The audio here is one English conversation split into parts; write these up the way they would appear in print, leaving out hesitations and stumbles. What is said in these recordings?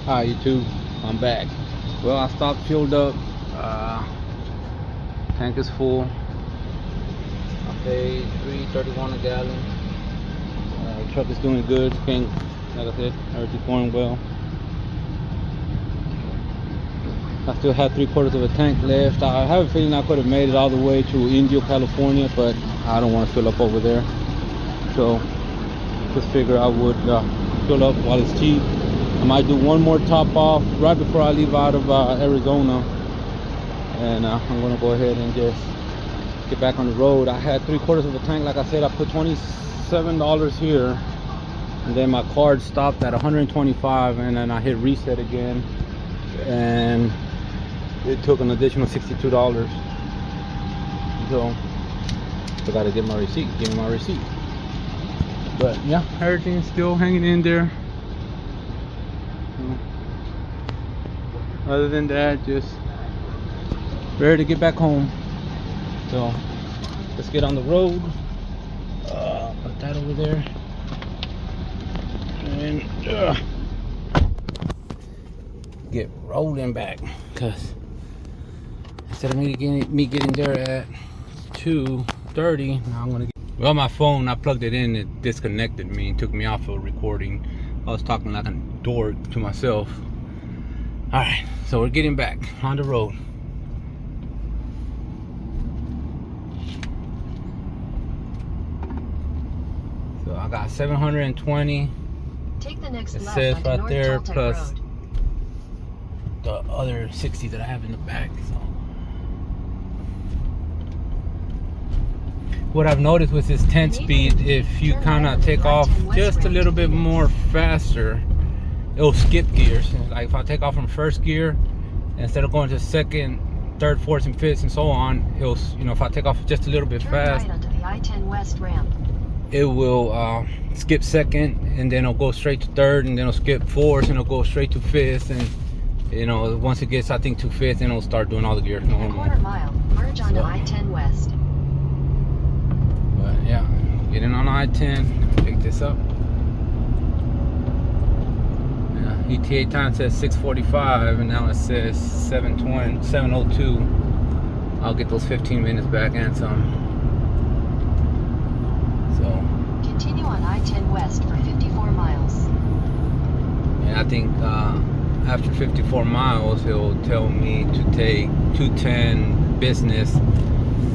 Hi YouTube, I'm back. Well, I stopped, fueled up. Tank is full. I paid $3.31 a gallon. Truck is doing good. Like I said, everything's going well. I still have 3/4 of a tank left. I have a feeling I could have made it all the way to Indio, California, but I don't want to fill up over there. So just figure I would fill up while it's cheap. I might do one more top off right before I leave out of Arizona, and I'm gonna go ahead and just get back on the road. I had 3/4 of a tank. Like I said, I put $27 here, and then my card stopped at 125, and then I hit reset again, and it took an additional $62. So I gotta get my receipt. Give me my receipt. But yeah, everything's still hanging in there. Other than that, just ready to get back home. So let's get on the road. Put that over there, and get rolling back. Cause instead of me getting there at 2:30, now I'm gonna get. Well, my phone, I plugged it in, it disconnected me and took me off of recording. I was talking like a dork to myself. All right, so we're getting back on the road. So I got 720. Take the next it left says onto right North there, Toltec plus Road. the other 60 that I have in the back. So what I've noticed with this 10 speed, if you kind of take off just a little bit more faster, it'll skip gears. Like if I take off from first gear, instead of going to second, third, fourth, and fifth, and so on, it'll, you know, if I take off just a little bit fast, right onto the I-10 West ramp. It will skip second, and then it'll go straight to third, and then it'll skip fourth, and it'll go straight to fifth, and you know, once it gets, I think, to fifth, then it'll start doing all the gears normal. In a quarter mile, merge onto I-10 West. But yeah, getting on I-10, pick this up. ETA time says 6:45, and now it says 7:02. I'll get those 15 minutes back and some. So continue on I-10 West for 54 miles. And I think after 54 miles, it'll tell me to take 210 business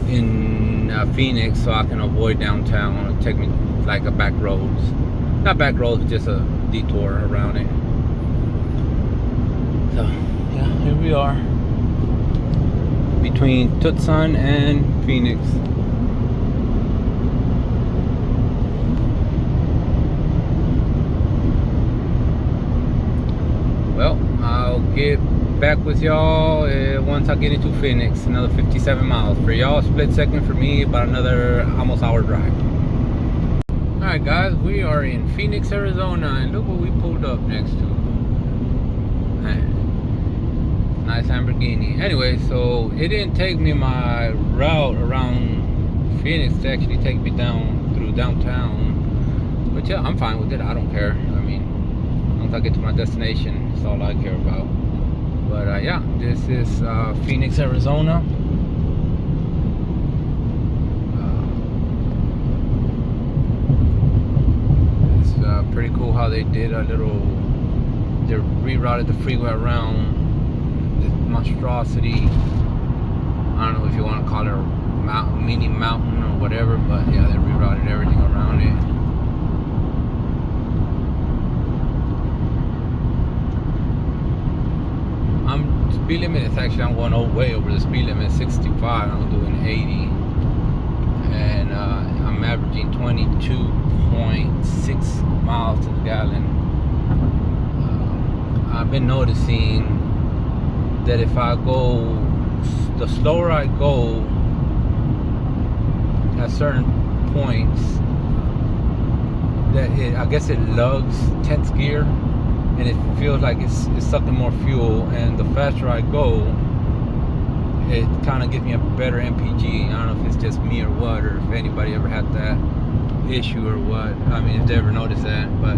in Phoenix, so I can avoid downtown. It'll take me like a back roads, not back roads, just a detour around it. So yeah, here we are between Tucson and Phoenix. Well, I'll get back with y'all once I get into Phoenix. Another 57 miles for y'all, split second. For me, about another almost hour drive. All right, guys, we are in Phoenix, Arizona, and look what we pulled up next to. Man. Nice Lamborghini. Anyway, so it didn't take me my route around Phoenix to actually take me down through downtown. But yeah, I'm fine with it. I don't care. I mean, once I get to my destination, that's all I care about. But yeah, this is Phoenix, Arizona. It's pretty cool how they did a little. They rerouted the freeway around monstrosity. I don't know if you want to call it a mini mountain or whatever, but yeah, they rerouted everything around it. Speed limit is actually, I'm going way over the speed limit, 65. I'm doing 80, and I'm averaging 22.6 miles to the gallon. I've been noticing that if I go, the slower I go at certain points, that I guess it lugs 10th gear, and it feels like it's sucking more fuel. And the faster I go, it kind of gives me a better MPG. I don't know if it's just me or what, or if anybody ever had that issue or what. I mean, if they ever noticed that. But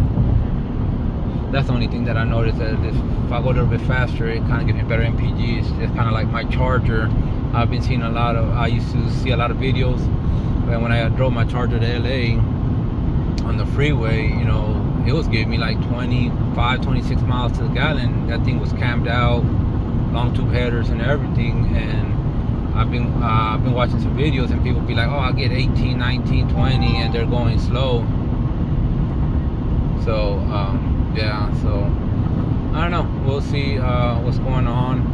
That's the only thing that I noticed, that if I go a little bit faster, it kind of gives me better MPG. It's kind of like my Charger. I've been seeing I used to see a lot of videos, and when I drove my Charger to LA on the freeway, you know, it was giving me like 25, 26 miles to the gallon. That thing was cammed out, long tube headers and everything. And I've been watching some videos, and people be like, oh, I get 18, 19, 20, and they're going slow. So yeah, so I don't know, we'll see what's going on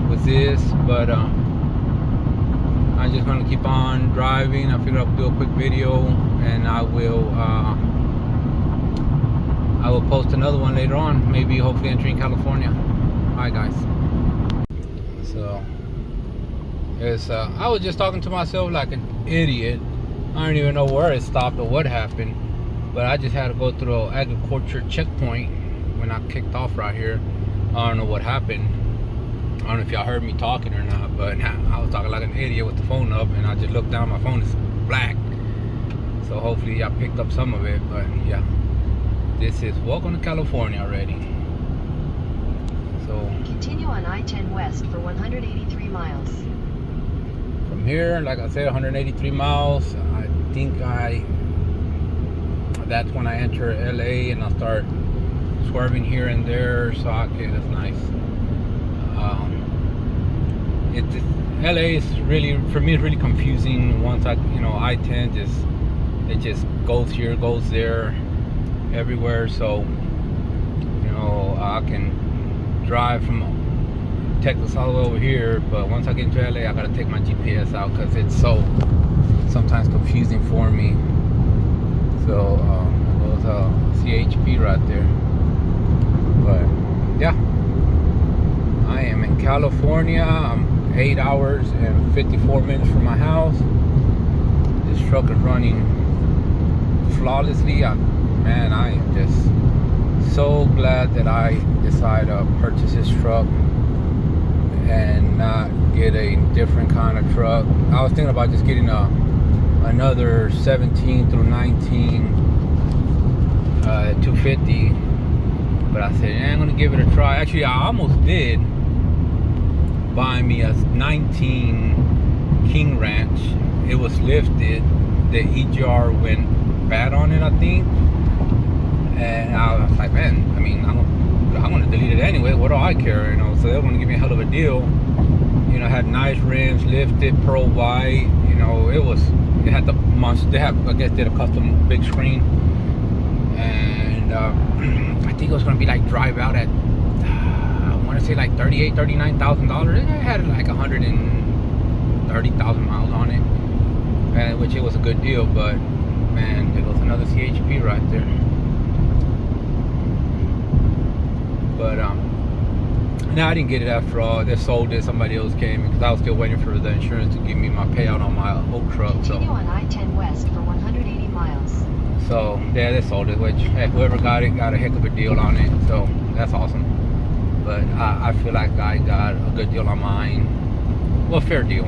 with this, but I'm just gonna keep on driving. I figured I'll do a quick video, and I will post another one later on, maybe hopefully entering California. Alright guys, so it's I was just talking to myself like an idiot. I don't even know where it stopped or what happened, but I just had to go through an agriculture checkpoint when I kicked off right here. I don't know what happened. I don't know if y'all heard me talking or not, but I was talking like an idiot with the phone up, and I just looked down, my phone is black. So hopefully y'all picked up some of it, but yeah. This is welcome to California already. So Continue on I-10 West for 183 miles. from here, like I said, 183 miles. I think that's when I enter LA, and I'll start swerving here and there. So okay, that's nice. LA is really, for me, it's really confusing. Once I-10 it just goes here, goes there, everywhere. So I can drive from Texas all the way over here, but once I get into LA, I gotta take my GPS out because it's so sometimes confusing for me. So there's a CHP right there. But yeah, I am in California. I'm 8 hours and 54 minutes from my house. This truck is running flawlessly. Man, I am just so glad that I decided to purchase this truck and not get a different kind of truck. I was thinking about just getting another 17 through 19 250, but I said, I'm gonna give it a try. Actually, I almost did buy me a 19 King Ranch. It was lifted, the EGR went bad on it, I think, and I was like, man, I mean, I'm gonna delete it anyway, what do I care, so they were gonna give me a hell of a deal. Had nice rims, lifted, pearl white, it had the they have, I guess, did a custom big screen, and I think it was gonna be like drive out at I want to say like $39,000. It had like 130,000 miles on it, and which it was a good deal. But man, there goes another CHP right there. But no, I didn't get it after all. They sold it. Somebody else came because I was still waiting for the insurance to give me my payout on my old truck. Continue on I-10 West for 180 miles. So yeah, they sold it. Which whoever got it got a heck of a deal on it. So that's awesome. But I feel like I got a good deal on mine. Well, fair deal.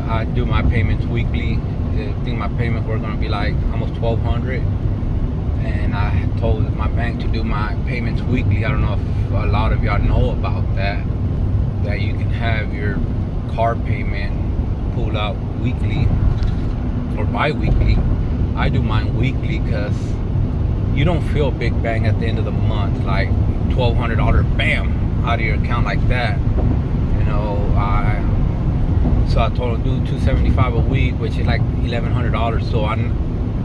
I do my payments weekly. I think my payments were gonna be like almost $1,200, and I told my bank to do my payments weekly. I don't know if a lot of y'all know about that you can have your car payment pulled out weekly or bi-weekly. I do mine weekly because you don't feel a big bang at the end of the month, like $1,200 bam out of your account like that. So I told him do $275 a week, which is like $1,100. So I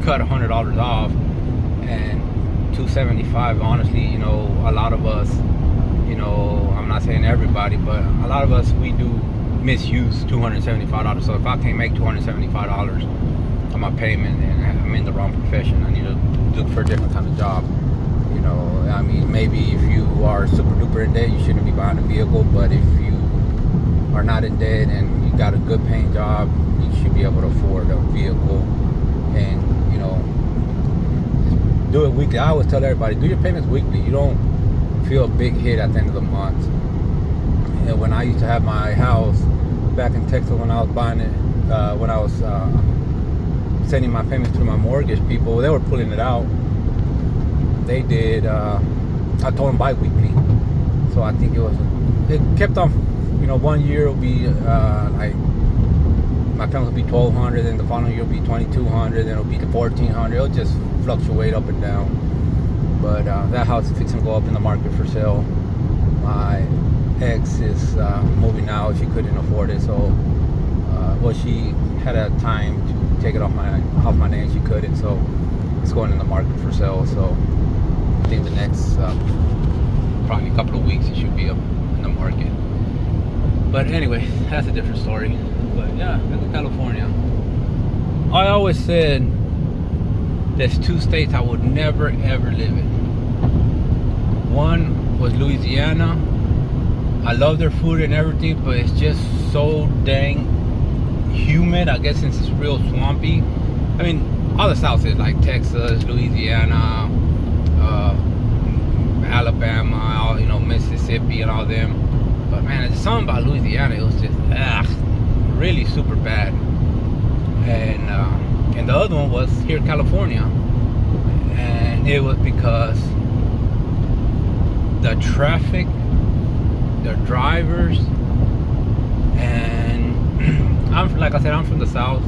cut $100 off, and $275. Honestly, a lot of us, I'm not saying everybody, but a lot of us, we do misuse $275. So if I can't make $275 on my payment, then I'm in the wrong profession. I need to look for a different kind of job. I mean, maybe if you are super duper in debt, you shouldn't be buying a vehicle. But if you are not in debt and you got a good paying job, you should be able to afford a vehicle. And do it weekly. I always tell everybody, do your payments weekly. You don't feel a big hit at the end of the month. And when I used to have my house back in Texas, when I was buying it, when I was sending my payments to my mortgage people, they were pulling it out they did, I told them bi-weekly. So I think it kept on, 1 year will be like, my payment will be $1,200, then the following year will be $2,200, then it'll be to $1,400. It'll just fluctuate up and down. But that house is fixing to go up in the market for sale. My ex is moving out. She couldn't afford it, so she had a time to take it off my name. She couldn't, so it's going in the market for sale. So I think the next probably a couple of weeks it should be up in the market. But anyway, that's a different story. But yeah, that's California. I always said there's 2 states I would never ever live in. One was Louisiana. I love their food and everything, but it's just so dang humid. I guess since it's real swampy. I mean, all the South is like Texas, Louisiana, Alabama, Mississippi, and all them. But man, there's something about Louisiana. It was just really super bad. And the other one was here in California, and it was because the traffic, the drivers, and like I said, I'm from the South,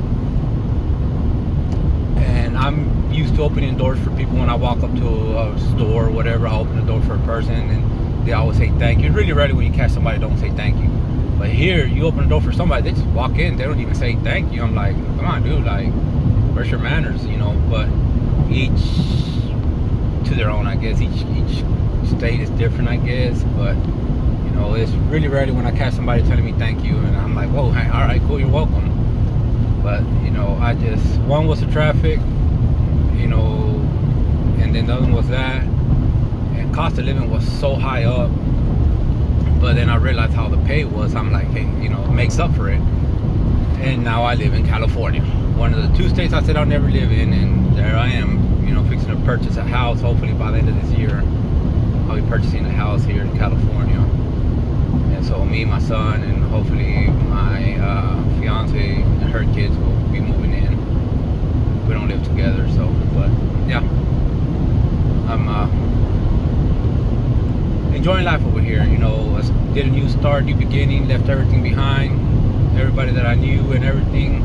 and I'm used to opening doors for people. When I walk up to a store or whatever, I open the door for a person, and they always say thank you. It's really rarely when you catch somebody don't say thank you. But here, you open the door for somebody, they just walk in, they don't even say thank you. I'm like, come on, dude, like, where's your manners, But each to their own, I guess. Each state is different, I guess. But it's really rarely when I catch somebody telling me thank you, and I'm like, whoa, hey, all right, cool, you're welcome. But I just, one was the traffic, and then the other one was that, and cost of living was so high up. But then I realized how the pay was. I'm like, hey, it makes up for it. And now I live in California, one of the 2 states I said I'll never live in, and there I am, fixing to purchase a house. Hopefully by the end of this year, I'll be purchasing a house here in California. And so me, my son, and hopefully my fiance and her kids will be moving in. We don't live together, so, but yeah, I'm enjoying life over here. I did a new start, new beginning, left everything behind, everybody that I knew and everything,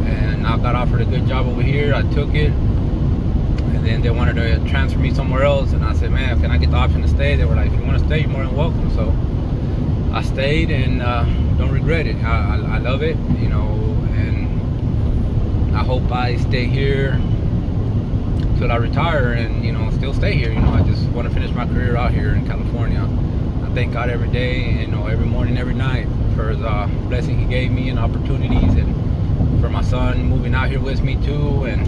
and I got offered a good job over here. I took it, and then they wanted to transfer me somewhere else, and I said, man, can I get the option to stay? They were like, if you want to stay, you're more than welcome. So I stayed, and don't regret it. I love it, and I hope I stay here till I retire, and still stay here. I just want to finish my career out here in California. I thank God every day, every morning, every night, for the blessing He gave me and opportunities, and for my son moving out here with me too. And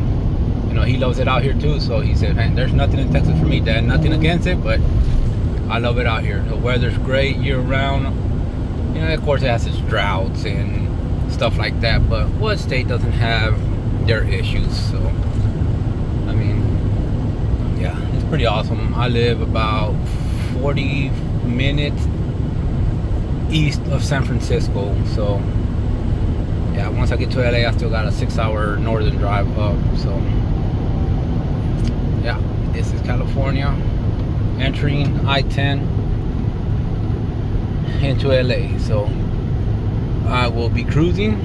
he loves it out here too. So he said, man, there's nothing in Texas for me, Dad. Nothing against it, but I love it out here. The weather's great year round. Of course it has its droughts and stuff like that, but what state doesn't have their issues? So I mean, yeah, it's pretty awesome. I live about 40 minutes east of San Francisco, so yeah, once I get to LA, I still got a 6-hour northern drive up. So yeah, this is California, entering I-10 into LA. So I will be cruising.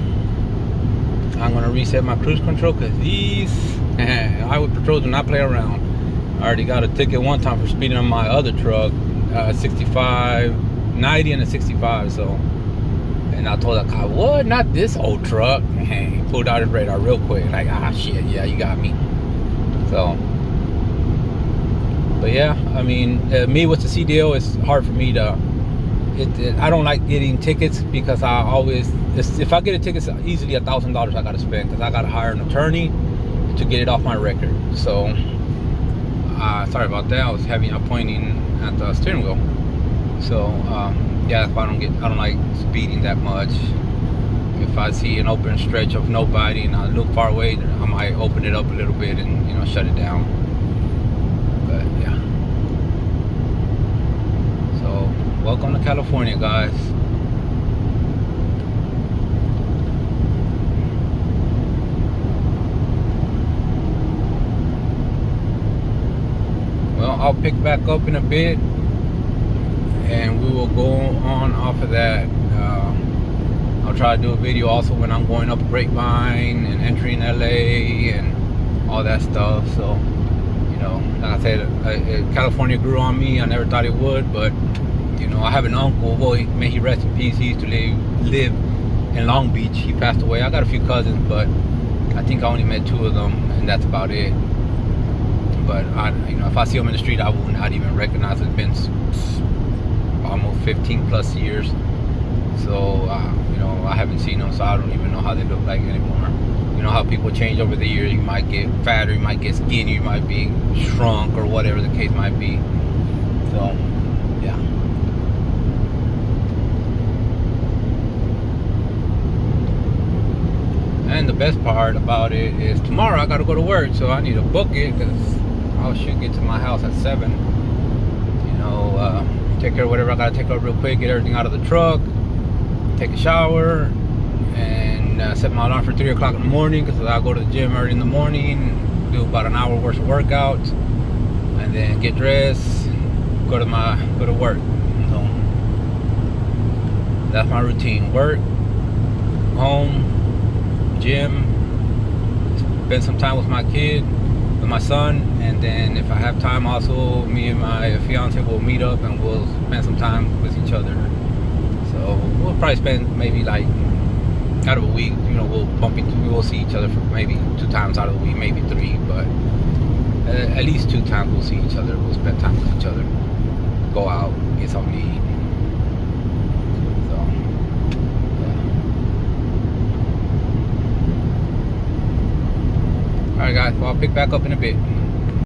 I'm gonna reset my cruise control, because these highway patrols do not play around. I already got a ticket one time for speeding on my other truck, 65, 90 and a 65. So, and I told that cop, what? Not this old truck. He pulled out his radar real quick, like, shit, yeah, you got me. So, but yeah, I mean, me with the CDL, it's hard for me to. I don't like getting tickets, because I always, if I get a ticket, it's easily $1,000 I gotta spend, because I gotta hire an attorney to get it off my record. So sorry about that. I was having a pointing at the steering wheel. So yeah, that's why I don't like speeding that much. If I see an open stretch of nobody and I look far away, I might open it up a little bit and shut it down. But yeah. So welcome to California, guys. I'll pick back up in a bit, and we will go on off of that. I'll try to do a video also when I'm going up Grapevine and entering LA and all that stuff. So, you know, like I said, California grew on me. I never thought it would, but you know, I have an uncle. Boy, may he rest in peace. He used to live in Long Beach. He passed away. I got a few cousins, but I think I only met 2 of them, and that's about it. But you know, if I see them in the street, I will not even recognize it. It's been almost 15 plus years. So, you know, I haven't seen them, so I don't even know how they look like anymore. You know how people change over the years. You might get fatter, you might get skinny, you might be shrunk, or whatever the case might be. So, yeah. And the best part about it is tomorrow I got to go to work, so I need to book it because I should get to my house at 7. You know, take care of whatever I got to take care of real quick, get everything out of the truck, take a shower, and set my alarm for 3 o'clock in the morning because I go to the gym early in the morning, do about an hour worth of workouts, and then get dressed, go to work. So that's my routine: work, home, gym, spend some time with my kid, with my son, and then if I have time, also me and my fiance will meet up and we'll spend some time with each other. So we'll probably spend maybe like out of a week, you know, we'll see each other for maybe 2 times out of the week, maybe 3, but at least 2 times we'll see each other. We'll spend time with each other, go out, get something to eat. So yeah. Alright guys, well, I'll pick back up in a bit.